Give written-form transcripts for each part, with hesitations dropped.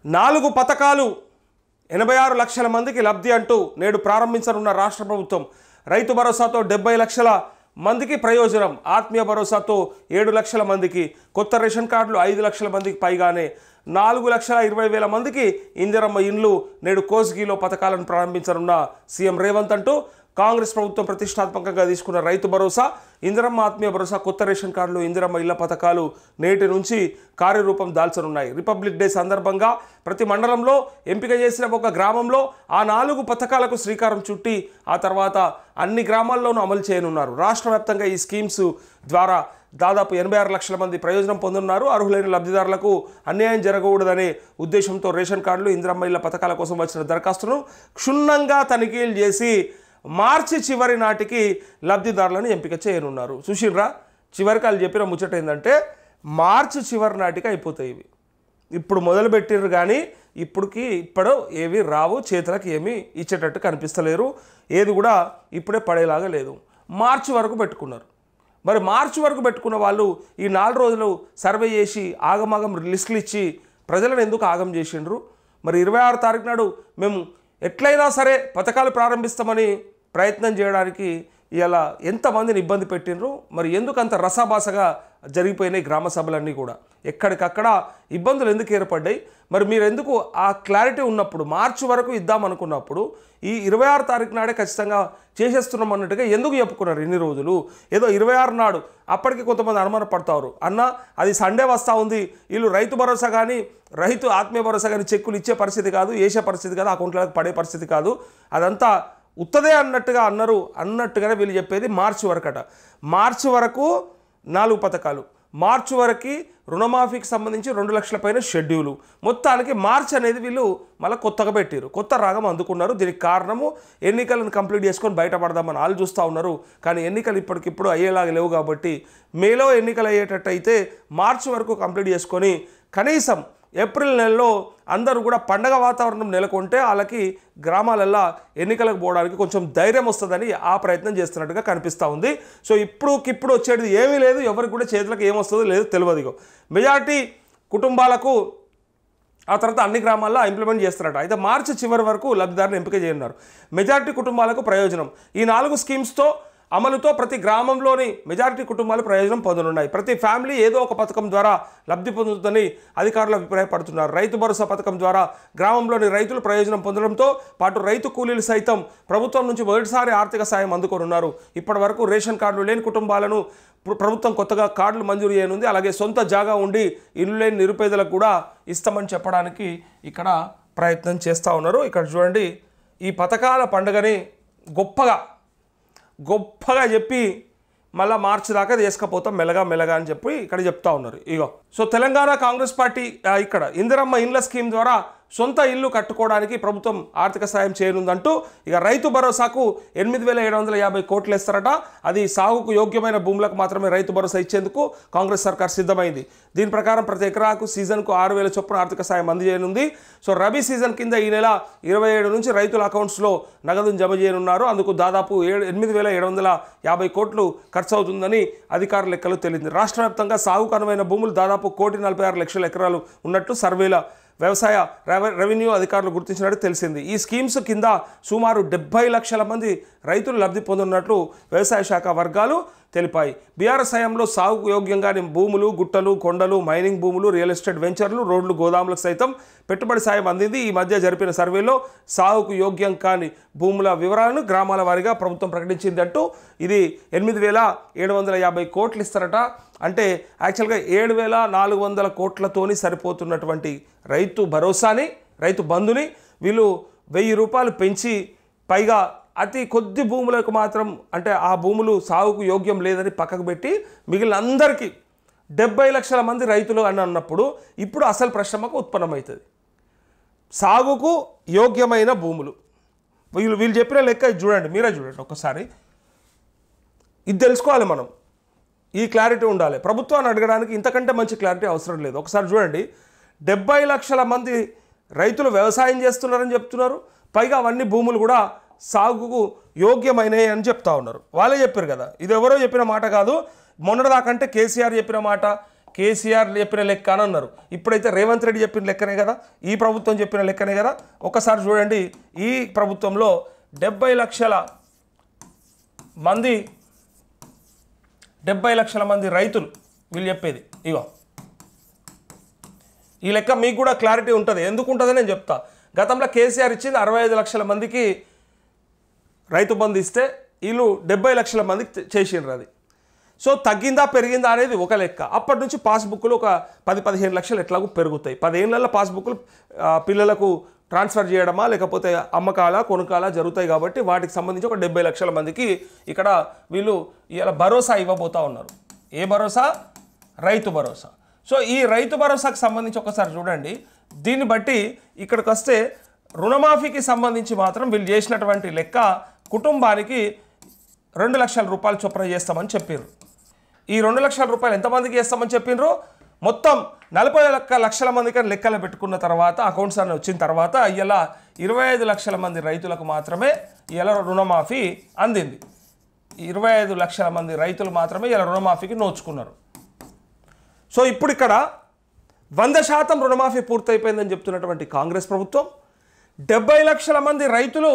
4 పథకాలు 86 లక్షల మందికి లబ్ధి అంటూ నేడు ప్రారంభించనున్న రాష్ట్ర ప్రభుత్వం. రైతు భరోసాతో 70 లక్షల మందికి ప్రయోజనం. ఆత్మీయ భరోసాతో 7 లక్షల మందికి, కొత్త రేషన్ కార్డులు 5 లక్షల మందికి పైగానే 4,20,000 మందికి ఇందిరమ్మ ఇండ్లు. నేడు కోస్గిలో పథకాలను ప్రారంభించనున్న సీఎం రేవంత్ అంటూ కాంగ్రెస్ ప్రభుత్వం ప్రతిష్టాత్మకంగా తీసుకున్న రైతు భరోసా, ఇందిరమ్మ ఆత్మీయ భరోసా, కొత్త రేషన్ కార్డులు, ఇందిరమ్మ ఇళ్ల పథకాలు నేటి నుంచి కార్యరూపం దాల్చనున్నాయి. రిపబ్లిక్ డే సందర్భంగా ప్రతి మండలంలో ఎంపిక చేసిన ఒక గ్రామంలో ఆ 4 పథకాలకు శ్రీకారం చుట్టి ఆ తర్వాత అన్ని గ్రామాల్లోనూ అమలు చేయనున్నారు. రాష్ట్ర వ్యాప్తంగా ఈ స్కీమ్స్ ద్వారా దాదాపు 86 లక్షల మంది ప్రయోజనం పొందుతున్నారు. అర్హులైన లబ్ధిదారులకు అన్యాయం జరగకూడదనే ఉద్దేశంతో రేషన్ కార్డులు, ఇందిరమ్మ ఇళ్ల పథకాల కోసం వచ్చిన దరఖాస్తును క్షుణ్ణంగా తనిఖీలు చేసి మార్చి చివరి నాటికి లబ్ధిదారులను ఎంపిక చేయనున్నారు. చూసిర్రా, చివరికి వాళ్ళు చెప్పిన ముచ్చట ఏంటంటే మార్చి చివరి నాటికి అయిపోతాయి ఇవి. ఇప్పుడు మొదలుపెట్టిర్రు కానీ ఇప్పుడు ఏవి రావు, చేతులకు ఏమీ ఇచ్చేటట్టు కనిపిస్తలేరు. ఏది కూడా ఇప్పుడే పడేలాగా లేదు. మార్చి వరకు పెట్టుకున్నారు. మరి మార్చి వరకు పెట్టుకున్న వాళ్ళు ఈ 4 రోజులు సర్వే చేసి ఆగమాగం లిస్టులు ఇచ్చి ప్రజలను ఎందుకు ఆగం చేసిండ్రు? మరి 26 తారీఖు నాడు మేము ఎట్లయినా సరే పథకాలు ప్రారంభిస్తామని ప్రయత్నం చేయడానికి ఇలా ఎంతమందిని ఇబ్బంది పెట్టినరు? మరి ఎందుకు అంత రసాభాసగా జరిగిపోయినాయి గ్రామ సభలన్నీ కూడా? ఎక్కడికక్కడ ఇబ్బందులు ఎందుకు ఏర్పడ్డాయి? మరి మీరు ఎందుకు ఆ క్లారిటీ ఉన్నప్పుడు మార్చి వరకు ఇద్దామనుకున్నప్పుడు ఈ 26 తారీఖు నాడే ఖచ్చితంగా చేసేస్తున్నాం అన్నట్టుగా ఎందుకు చెప్పుకున్నారు ఇన్ని రోజులు? ఏదో 26 నాడు అప్పటికి కొంతమంది అనుమాన పడతారు, అన్న అది సండే వస్తూ ఉంది, వీళ్ళు రైతు భరోసా కానీ రైతు ఆత్మీయ భరోసా కానీ చెక్కులు ఇచ్చే పరిస్థితి కాదు, వేసే పరిస్థితి కాదు, అకౌంట్లకు పడే పరిస్థితి కాదు, అదంతా ఉత్తదే అన్నట్టుగానే వీళ్ళు చెప్పేది మార్చి వరకట. మార్చి వరకు 4 పథకాలు, మార్చి వరకు రుణమాఫీకి సంబంధించి 2 లక్షల పైన షెడ్యూలు. మొత్తానికి మార్చి అనేది వీళ్ళు మళ్ళీ కొత్తగా పెట్టారు, కొత్త రాగం అందుకున్నారు. దీనికి కారణము ఎన్నికలను కంప్లీట్ చేసుకొని బయటపడదామని వాళ్ళు చూస్తూ ఉన్నారు. కానీ ఎన్నికలు ఇప్పటికిప్పుడు అయ్యేలాగా లేవు కాబట్టి మేలో ఎన్నికలు అయ్యేటట్టు అయితే మార్చి వరకు కంప్లీట్ చేసుకొని కనీసం ఏప్రిల్ నెలలో అందరూ కూడా పండగ వాతావరణం నెలకొంటే వాళ్ళకి గ్రామాలల్లో ఎన్నికలకు పోవడానికి కొంచెం ధైర్యం వస్తుందని ఆ ప్రయత్నం చేస్తున్నట్టుగా కనిపిస్తూ ఉంది. సో ఇప్పుడు వచ్చేది ఏమీ లేదు, ఎవరికి కూడా చేతులకు ఏమొస్తుందో లేదు తెలియదు. మెజారిటీ కుటుంబాలకు ఆ తర్వాత అన్ని గ్రామాల్లో ఇంప్లిమెంట్ చేస్తున్నట్టు. అయితే మార్చి చివరి వరకు లబ్ధిదారుని ఎంపిక చేయనున్నారు. మెజారిటీ కుటుంబాలకు ప్రయోజనం. ఈ 4 స్కీమ్స్తో అమలుతో ప్రతి గ్రామంలోని మెజారిటీ కుటుంబాలు ప్రయోజనం పొందనున్నాయి. ప్రతి ఫ్యామిలీ ఏదో ఒక పథకం ద్వారా లబ్ధి పొందుతుందని అధికారులు అభిప్రాయపడుతున్నారు. రైతు భరోసా పథకం ద్వారా గ్రామంలోని రైతులు ప్రయోజనం పొందడంతో పాటు రైతు కూలీలు సైతం ప్రభుత్వం నుంచి మొదటిసారి ఆర్థిక సాయం అందుకోనున్నారు. ఇప్పటి వరకు రేషన్ కార్డులు లేని కుటుంబాలను ప్రభుత్వం కొత్తగా కార్డులు మంజూరు చేయనుంది. అలాగే సొంత జాగా ఉండి ఇల్లు లేని నిరుపేదలకు కూడా ఇస్తామని చెప్పడానికి ఇక్కడ ప్రయత్నం చేస్తూ ఉన్నారు. ఇక్కడ చూడండి, ఈ పథకాల పండుగని గొప్పగా చెప్పి మళ్ళీ మార్చి దాకా తీసుకపోతాం మెల్లగా అని చెప్పి ఇక్కడ చెప్తా ఉన్నారు. ఇగో సో తెలంగాణ కాంగ్రెస్ పార్టీ ఇక్కడ ఇందిరమ్మ ఇండ్ల స్కీమ్ ద్వారా సొంత ఇల్లు కట్టుకోవడానికి ప్రభుత్వం ఆర్థిక సాయం చేయనుందంటూ ఇక రైతు భరోసాకు 8,750 కోట్లు ఇస్తారట. అది సాగుకు యోగ్యమైన భూములకు మాత్రమే రైతు భరోసా ఇచ్చేందుకు కాంగ్రెస్ సర్కార్ సిద్ధమైంది. దీని ప్రకారం ప్రతి ఎకరాకు సీజన్కు 6,000 చొప్పున ఆర్థిక సాయం అందజేయనుంది. సో రబీ సీజన్ కింద ఈ నెల 27 నుంచి రైతుల అకౌంట్స్లో నగదును జమ చేయనున్నారు. అందుకు దాదాపు 8,750 కోట్లు ఖర్చు అవుతుందని అధికారుల లెక్కలు తేలింది. రాష్ట్ర వ్యాప్తంగా సాగుకు అనువైన భూములు దాదాపు 1,46,00,000 ఎకరాలు ఉన్నట్టు సర్వేల వ్యవసాయ రెవెన్యూ అధికారులు గుర్తించినట్టు తెలిసింది. ఈ స్కీమ్స్ కింద సుమారు 70 లక్షల మంది రైతులు లబ్ధి పొందుతున్నట్లు వ్యవసాయ శాఖ వర్గాలు తెలిపాయి. బీఆర్ఎస్ హయాంలో సాగుకు యోగ్యంగానే భూములు, గుట్టలు, కొండలు, మైనింగ్ భూములు, రియల్ ఎస్టేట్ వెంచర్లు, రోడ్లు, గోదాములకు సైతం పెట్టుబడి సాయం అందింది. ఈ మధ్య జరిపిన సర్వేలో సాగుకు యోగ్యం కాని భూముల వివరాలను గ్రామాల వారీగా ప్రభుత్వం ప్రకటించింది అంటూ ఇది 8,750 కోట్లు ఇస్తారట. అంటే యాక్చువల్గా 7,400 కోట్లతోని సరిపోతున్నటువంటి రైతు భరోసాని, రైతు బంధుని వీళ్ళు 1,000 రూపాయలు పెంచి పైగా అతి కొద్ది భూములకు మాత్రం అంటే ఆ భూములు సాగుకు యోగ్యం లేదని పక్కకు పెట్టి మిగిలిన అందరికీ 70 లక్షల మంది రైతులు అని అన్నప్పుడు ఇప్పుడు అసలు ప్రశ్నకు ఉత్పన్నమవుతుంది. సాగుకు యోగ్యమైన భూములు వీళ్ళు చెప్పిన లెక్క చూడండి, మీరే చూడండి ఒక్కసారి. ఇది తెలుసుకోవాలి మనం, ఈ క్లారిటీ ఉండాలి. ప్రభుత్వాన్ని అడగడానికి ఇంతకంటే మంచి క్లారిటీ అవసరం లేదు. ఒకసారి చూడండి, 70 లక్షల మంది రైతులు వ్యవసాయం చేస్తున్నారని చెప్తున్నారు. పైగా అవన్నీ భూములు కూడా సాగుకు యోగ్యమైనవి అని చెప్తా ఉన్నారు. వాళ్ళే చెప్పారు కదా, ఇది ఎవరో చెప్పిన మాట కాదు. మొన్నటిదాకంటే కేసీఆర్ చెప్పిన మాట, కేసీఆర్ చెప్పిన లెక్క అని అన్నారు. ఇప్పుడైతే రేవంత్ రెడ్డి చెప్పిన లెక్కనే కదా, ఈ ప్రభుత్వం చెప్పిన లెక్కనే కదా. ఒకసారి చూడండి, ఈ ప్రభుత్వంలో 70 లక్షల మంది 70 లక్షల మంది రైతులు వీళ్ళు చెప్పేది ఇగో. ఈ లెక్క మీకు కూడా క్లారిటీ ఉంటుంది. ఎందుకు ఉంటుందో నేను చెప్తా. గతంలో కేసీఆర్ ఇచ్చింది 65 లక్షల మందికి రైతు బంధు ఇస్తే వీళ్ళు 70 లక్షల మందికి చేసిండ్రు. అది సో తగ్గిందా పెరిగిందా అనేది ఒక లెక్క. అప్పటి నుంచి పాస్బుక్లు ఒక 10-15 లక్షలు ఎట్లాగూ పెరుగుతాయి. 10 ఏళ్ళల్లో పాస్బుక్లు పిల్లలకు ట్రాన్స్ఫర్ చేయడమా లేకపోతే అమ్మకాలా కొనుకాలా జరుగుతాయి. కాబట్టి వాటికి సంబంధించి ఒక 70 లక్షల మందికి ఇక్కడ వీళ్ళు ఇలా భరోసా ఇవ్వబోతూ ఉన్నారు. ఏ భరోసా? రైతు భరోసా. సో ఈ రైతు భరోసాకు సంబంధించి ఒకసారి చూడండి. దీన్ని బట్టి ఇక్కడికి వస్తే రుణమాఫీకి సంబంధించి మాత్రం వీళ్ళు చేసినటువంటి లెక్క కుటుంబానికి 2 లక్షల రూపాయలు చొప్పున చేస్తామని చెప్పారు. ఈ 2 లక్షల రూపాయలు ఎంతమందికి చేస్తామని చెప్పిండ్రు? మొత్తం 40 లక్షల మందికి లెక్కలు పెట్టుకున్న తర్వాత అకౌంట్స్ అని వచ్చిన తర్వాత ఇలా 25 లక్షల మంది రైతులకు మాత్రమే ఇలా రుణమాఫీ అందింది. 25 లక్షల మంది రైతులు మాత్రమే ఇలా రుణమాఫీకి నోచుకున్నారు. సో ఇప్పుడు ఇక్కడ 100% రుణమాఫీ పూర్తయిపోయిందని చెప్తున్నటువంటి కాంగ్రెస్ ప్రభుత్వం 70 లక్షల మంది రైతులు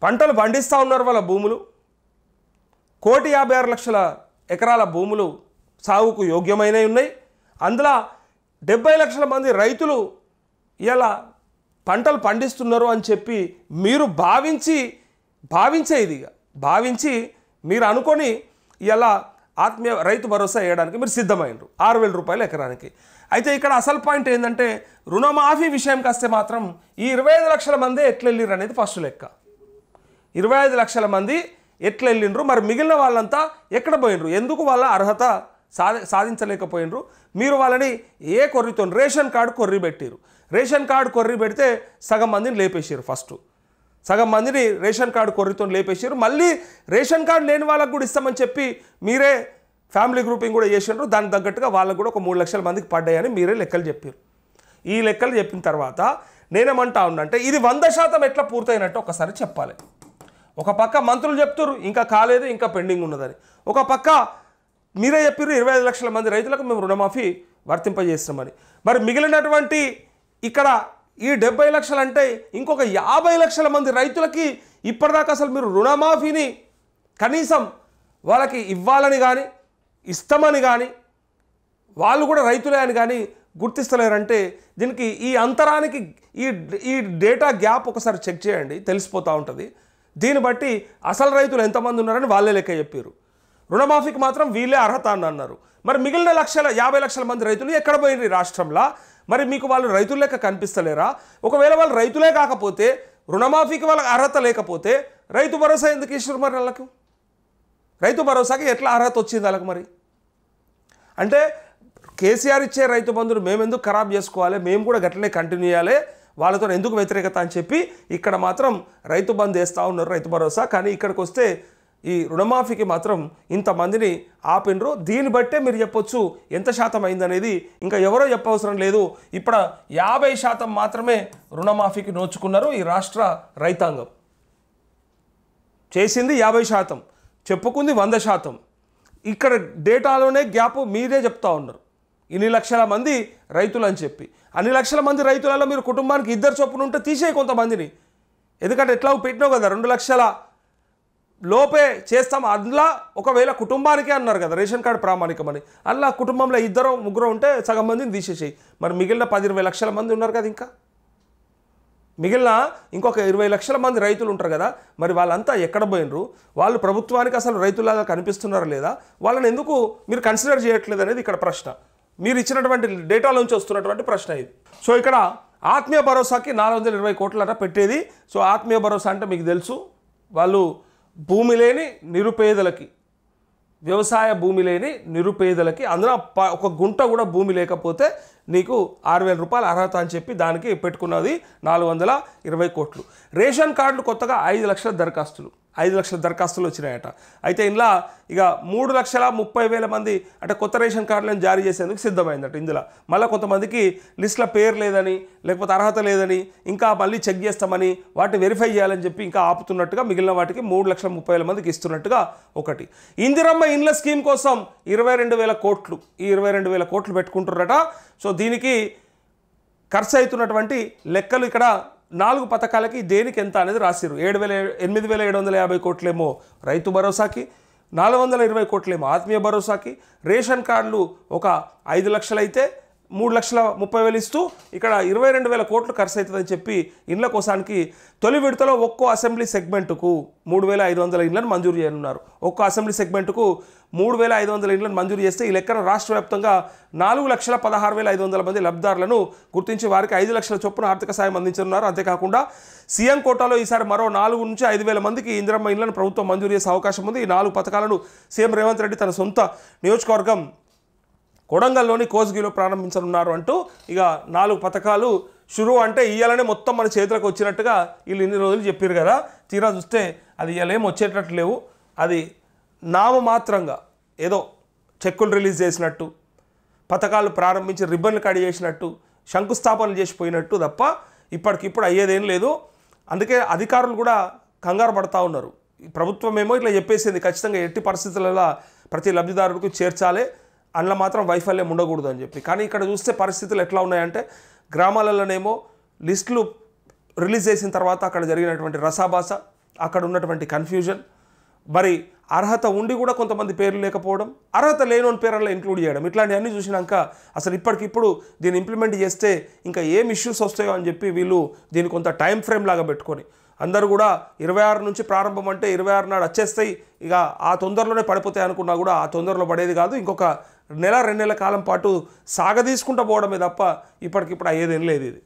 పంటలు పండిస్తూ ఉన్నారు. వాళ్ళ భూములు 1,56,00,000 ఎకరాల భూములు సాగుకు యోగ్యమైనవి ఉన్నాయి. అందులో 70 లక్షల మంది రైతులు ఇలా పంటలు పండిస్తున్నారు అని చెప్పి మీరు భావించి మీరు అనుకొని ఇలా ఆత్మీయ రైతు భరోసా వేయడానికి మీరు సిద్ధమైనరు 6,000 రూపాయలు ఎకరానికి. అయితే ఇక్కడ అసలు పాయింట్ ఏంటంటే రుణమాఫీ విషయంకి వస్తే మాత్రం ఈ 25 లక్షల మంది ఎట్లా వెళ్ళిర్రు అనేది ఫస్ట్ లెక్క. 25 లక్షల మంది ఎట్లా వెళ్ళిండ్రు, మరి మిగిలిన వాళ్ళంతా ఎక్కడ పోయినరు, ఎందుకు వాళ్ళ అర్హత సాధించలేకపోయినరు? మీరు వాళ్ళని ఏ కొర్రితో రేషన్ కార్డు కొర్రి పెట్టారు. రేషన్ కార్డు కొర్రి పెడితే సగం మందిని లేపేసారు. ఫస్ట్ సగం మందిని రేషన్ కార్డు కొర్రితో లేపేసారు. మళ్ళీ రేషన్ కార్డు లేని వాళ్ళకు కూడా ఇస్తామని చెప్పి మీరే ఫ్యామిలీ గ్రూపింగ్ కూడా చేసినారు. దానికి తగ్గట్టుగా వాళ్ళకు కూడా ఒక 3 లక్షల మందికి పడ్డాయని మీరే లెక్కలు చెప్పారు. ఈ లెక్కలు చెప్పిన తర్వాత నేనేమంటా ఉన్నంటే ఇది 100% ఎట్లా పూర్తయినట్టు ఒకసారి చెప్పాలి. ఒక పక్క మంత్రులు చెప్తారు ఇంకా కాలేదు, ఇంకా పెండింగ్ ఉన్నదని. ఒక పక్క మీరే చెప్పారు 25 లక్షల మంది రైతులకు మేము రుణమాఫీ వర్తింపజేస్తామని. మరి మిగిలినటువంటి ఇక్కడ ఈ 70 లక్షలు అంటే ఇంకొక 50 లక్షల మంది రైతులకి ఇప్పటిదాకా అసలు మీరు రుణమాఫీని కనీసం వాళ్ళకి ఇవ్వాలని కానీ ఇస్తామని కానీ వాళ్ళు కూడా రైతులే అని కానీ గుర్తిస్తలేరంటే దీనికి ఈ అంతరానికి ఈ డేటా గ్యాప్ ఒకసారి చెక్ చేయండి, తెలిసిపోతూ ఉంటుంది. దీన్ని బట్టి అసలు రైతులు ఎంతమంది ఉన్నారని వాళ్ళే లెక్క చెప్పారు. రుణమాఫీకి మాత్రం వీళ్ళే అర్హత అని అన్నారు. మరి మిగిలిన 50 లక్షల మంది రైతులు ఎక్కడ పోయినారు ఈ రాష్ట్రంలో? మరి మీకు వాళ్ళు రైతుల లెక్క కనిపిస్తలేరా? ఒకవేళ వాళ్ళు రైతులే కాకపోతే రుణమాఫీకి వాళ్ళకి అర్హత లేకపోతే రైతు భరోసా ఎందుకు ఇస్తారు? మరి వాళ్ళకు రైతు భరోసాకి ఎట్లా అర్హత వచ్చింది వాళ్ళకి? మరి అంటే కేసీఆర్ ఇచ్చే రైతు బంధువులు మేము ఎందుకు ఖరాబ్ చేసుకోవాలి, మేము కూడా గట్లనే కంటిన్యూ చేయాలి, వాళ్ళతో ఎందుకు వ్యతిరేకత అని చెప్పి ఇక్కడ మాత్రం రైతు బంధు వేస్తూ ఉన్నారు, రైతు భరోసా. కానీ ఇక్కడికి వస్తే ఈ రుణమాఫీకి మాత్రం ఇంతమందిని ఆపినరు. దీన్ని బట్టే మీరు చెప్పొచ్చు ఎంత శాతం అయిందనేది. ఇంకా ఎవరో చెప్పవసరం లేదు. ఇప్పుడు 50% మాత్రమే రుణమాఫీకి నోచుకున్నారు ఈ రాష్ట్ర రైతాంగం. చేసింది 50%, చెప్పుకుంది 100%. ఇక్కడ డేటాలోనే గ్యాప్ మీరే చెప్తా ఉన్నారు. ఇన్ని లక్షల మంది రైతులు అని చెప్పి అన్ని లక్షల మంది రైతులలో మీరు కుటుంబానికి 2 చొప్పున ఉంటే తీసేయి కొంతమందిని. ఎందుకంటే ఎట్లా పెట్టినావు కదా 2 లక్షల లోపే చేస్తాం. అందులో ఒకవేళ కుటుంబానికే అన్నారు కదా రేషన్ కార్డు ప్రామాణికమని, అందులో కుటుంబంలో 2-3 ఉంటే సగం మందిని తీసేసేయి. మరి మిగిలిన 10-20 లక్షల మంది ఉన్నారు కదా, ఇంకా మిగిలిన ఇంకొక 20 లక్షల మంది రైతులు ఉంటారు కదా. మరి వాళ్ళంతా ఎక్కడ పోయినరు? వాళ్ళు ప్రభుత్వానికి అసలు రైతులాగా కనిపిస్తున్నారా లేదా? వాళ్ళని ఎందుకు మీరు కన్సిడర్ చేయట్లేదు అనేది ఇక్కడ ప్రశ్న. మీరు ఇచ్చినటువంటి డేటాలోంచి వస్తున్నటువంటి ప్రశ్న ఇది. సో ఇక్కడ ఆత్మీయ భరోసాకి 420 కోట్లట పెట్టేది. సో ఆత్మీయ భరోసా అంటే మీకు తెలుసు, వాళ్ళు భూమి లేని నిరుపేదలకి, వ్యవసాయ భూమి లేని నిరుపేదలకి, అందులో ఒక గుంట కూడా భూమి లేకపోతే నీకు 6,000 రూపాయలు అర్హత అని చెప్పి దానికి పెట్టుకున్నది 420 కోట్లు. రేషన్ కార్డులు కొత్తగా 5 లక్షల దరఖాస్తులు. 5 లక్షల దరఖాస్తులు వచ్చినాయట. అయితే ఇందులో ఇక 3,30,000 మంది అంటే కొత్త రేషన్ కార్డులను జారీ చేసేందుకు సిద్ధమైందట. ఇందులో మళ్ళీ కొంతమందికి లిస్టులో పేరు లేదని లేకపోతే అర్హత లేదని ఇంకా మళ్ళీ చెక్ చేస్తామని వాటిని వెరిఫై చేయాలని చెప్పి ఇంకా ఆపుతున్నట్టుగా మిగిలిన వాటికి 3,30,000 మందికి ఇస్తున్నట్టుగా ఒకటి. ఇందిరమ్మ ఇండ్ల స్కీమ్ కోసం 22,000 కోట్లు ఈ 22,000 కోట్లు పెట్టుకుంటున్నారట. సో దీనికి ఖర్చు అవుతున్నటువంటి లెక్కలు ఇక్కడ 4 పథకాలకి దేనికి ఎంత అనేది రాసిరు. 8,750 కోట్లేమో రైతు భరోసాకి, 420 కోట్లేమో ఆత్మీయ భరోసాకి, రేషన్ కార్డులు ఒక 5 లక్షలు అయితే 3,30,000 ఇస్తూ ఇక్కడ 22,000 కోట్లు ఖర్చు అవుతుందని చెప్పి ఇండ్ల కోసానికి తొలి విడతలో ఒక్కో అసెంబ్లీ సెగ్మెంటుకు 3,500 ఇండ్లను మంజూరు చేయనున్నారు. ఒక్కో అసెంబ్లీ సెగ్మెంటుకు 3,500 ఇండ్లను మంజూరు చేస్తే ఈ లెక్కన రాష్ట్ర వ్యాప్తంగా 4,16,500 మంది లబ్ధిదారులను గుర్తించి వారికి 5 లక్షల చొప్పున ఆర్థిక సాయం అందించనున్నారు. అంతేకాకుండా సీఎం కోటాలో ఈసారి మరో 4,000 నుంచి 5,000 మందికి ఇందిరమ్మ ఇండ్లను ప్రభుత్వం మంజూరు చేసే అవకాశం ఉంది. ఈ 4 పథకాలను సీఎం రేవంత్ రెడ్డి తన సొంత నియోజకవర్గం కొడంగల్లోని కోస్గిలో ప్రారంభించనున్నారు అంటూ ఇక 4 పథకాలు షురు అంటే ఇయ్యాలనే మొత్తం మన చేతులకు వచ్చినట్టుగా వీళ్ళు ఇన్ని రోజులు చెప్పారు కదా. తీరా చూస్తే అది ఇయ్యాలేం వచ్చేటట్లు లేవు. అది నామమాత్రంగా ఏదో చెక్కులు రిలీజ్ చేసినట్టు, పథకాలు ప్రారంభించి రిబ్బన్లు కట్ చేసినట్టు, శంకుస్థాపనలు చేసిపోయినట్టు తప్ప ఇప్పటికిప్పుడు అయ్యేదేం లేదు. అందుకే అధికారులు కూడా కంగారు పడతా ఉన్నారు. ప్రభుత్వం ఏమో ఇట్లా చెప్పేసింది ఖచ్చితంగా ఎట్టి పరిస్థితులలో ప్రతి లబ్ధిదారుడికి చేర్చాలి, అందులో మాత్రం వైఫల్యం ఉండకూడదు అని చెప్పి. కానీ ఇక్కడ చూస్తే పరిస్థితులు ఎట్లా ఉన్నాయంటే గ్రామాలలోనేమో లిస్టులు రిలీజ్ చేసిన తర్వాత అక్కడ జరిగినటువంటి రసాభాస, అక్కడ ఉన్నటువంటి కన్ఫ్యూజన్, మరి అర్హత ఉండి కూడా కొంతమంది పేర్లు లేకపోవడం, అర్హత లేని పేర్లలో ఇంక్లూడ్ చేయడం, ఇట్లాంటివన్నీ చూసినాక అసలు ఇప్పటికిప్పుడు దీన్ని ఇంప్లిమెంట్ చేస్తే ఇంకా ఏం ఇష్యూస్ వస్తాయో అని చెప్పి వీళ్ళు దీన్ని కొంత టైం ఫ్రేమ్ లాగా పెట్టుకొని అందరూ కూడా 26 నుంచి ప్రారంభం అంటే 26 నాడు వచ్చేస్తాయి, ఇక ఆ తొందరలోనే పడిపోతాయి అనుకున్నా కూడా ఆ తొందరలో పడేది కాదు. ఇంకొక నెల 2 నెలల కాలం పాటు సాగదీసుకుంటూ పోవడమే తప్ప ఇప్పటికిప్పుడు అయ్యేదేం లేదు ఇది.